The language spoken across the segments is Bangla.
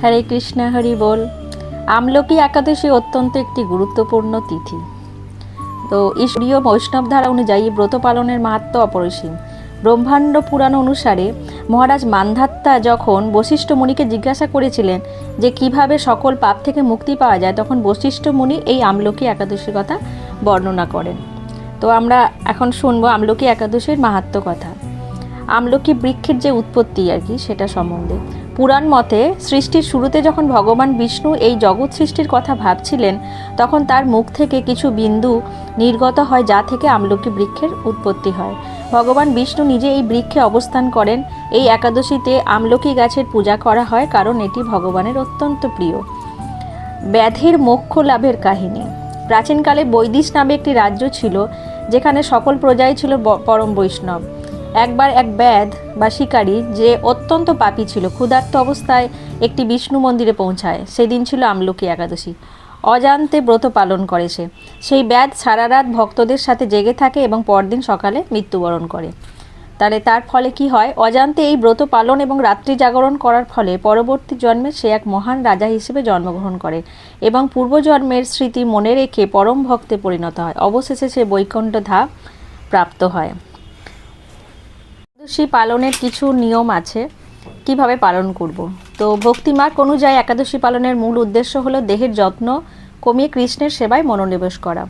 হরে কৃষ্ণ, হরি বল। আমলকি একাদশী অত্যন্ত একটি গুরুত্বপূর্ণ তিথি। তো ঈশ্বরীয় বৈষ্ণব ধারা অনুযায়ী ব্রত পালনের মাহাত্ম্য অপরিসীম। ব্রহ্মাণ্ড পুরাণ অনুসারে মহারাজ মান্ধাত্তা যখন বশিষ্ঠ মুনিকে জিজ্ঞাসা করেছিলেন যে কিভাবে সকল পাপ থেকে মুক্তি পাওয়া যায়, তখন বশিষ্ঠ মুনি এই আমলকি একাদশীর কথা বর্ণনা করেন। তো আমরা এখন শুনবো আমলকি একাদশীর মাহাত্ম্য কথা। আমলকি বৃক্ষের যে উৎপত্তি সেটা সম্বন্ধে পুরাণ মতে সৃষ্টির শুরুতে যখন ভগবান বিষ্ণু এই জগৎ সৃষ্টির কথা ভাবছিলেন, তখন তার মুখ থেকে কিছু বিন্দু নির্গত হয়, যা থেকে আমলকি বৃক্ষের উৎপত্তি হয়। ভগবান বিষ্ণু নিজে এই বৃক্ষে অবস্থান করেন। এই একাদশীতে আমলকি গাছের পূজা করা হয়, কারণ এটি ভগবানের অত্যন্ত প্রিয়। ব্যাধির মোক্ষ লাভের কাহিনী। প্রাচীনকালে বৈদিশ নামে একটি রাজ্য ছিল, যেখানে সকল প্রজাই ছিল পরম বৈষ্ণব। একবার এক ব্যাধ বা শিকারী, যে অত্যন্ত পাপী ছিল, ক্ষুধার্ত অবস্থায় একটি বিষ্ণু মন্দিরে পৌঁছায়। সেদিন ছিল আমলকি একাদশী। অজান্তে ব্রত পালন করে সে। সেই ব্যাধ সারা রাত ভক্তদের সাথে জেগে থাকে এবং পরদিন সকালে মৃত্যুবরণ করে। তাহলে তার ফলে কি হয়? অজান্তে এই ব্রত পালন এবং রাত্রি জাগরণ করার ফলে পরবর্তী জন্মে সে এক মহান রাজা হিসেবে জন্মগ্রহণ করে এবং পূর্বজন্মের স্মৃতি মনে রেখে পরম ভক্তে পরিণত হয়। অবশেষে সে বৈকুণ্ঠ ধাম প্রাপ্ত হয়। একাদশী পালনের কিছু নিয়ম আছে, কিভাবে পালন করব। তো ভক্তিমার্গ অনুযায়ী একাদশী পালনের মূল উদ্দেশ্য হলো দেহের যত্ন কমিয়ে কৃষ্ণের সেবায় মনোনিবেশ করা।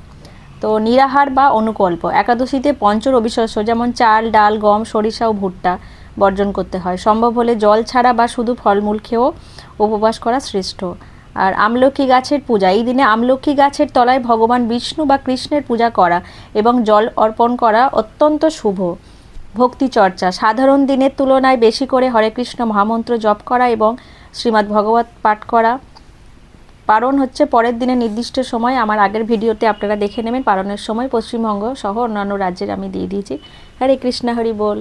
তো নিরাহার বা অনুকল্প। একাদশীতে পঞ্চ রবিশস্য যেমন চাল, ডাল, গম, সরিষা ও ভুট্টা বর্জন করতে হয়। সম্ভব হলে জল ছাড়া বা শুধু ফলমূল খেয়েও উপবাস করা শ্রেষ্ঠ। আর আমলকি গাছের পূজা। এই দিনে আমলকি গাছের তলায় ভগবান বিষ্ণু বা কৃষ্ণের পূজা করা এবং জল অর্পণ করা অত্যন্ত শুভ। ভক্তি চর্চা। সাধারণ দিনের তুলনায় বেশি করে হরে কৃষ্ণ মহামন্ত্র জপ করা এবং শ্রীমদ্ ভাগবত পাঠ করা। পারণ হচ্ছে পরের দিনের নির্দিষ্ট সময়। আমার আগের ভিডিওতে আপনারা দেখে নেবেন পারণের সময়। পশ্চিমবঙ্গ সহ অন্যান্য রাজ্যের আমি দিয়ে দিয়েছি। হরে কৃষ্ণ, হরি বল।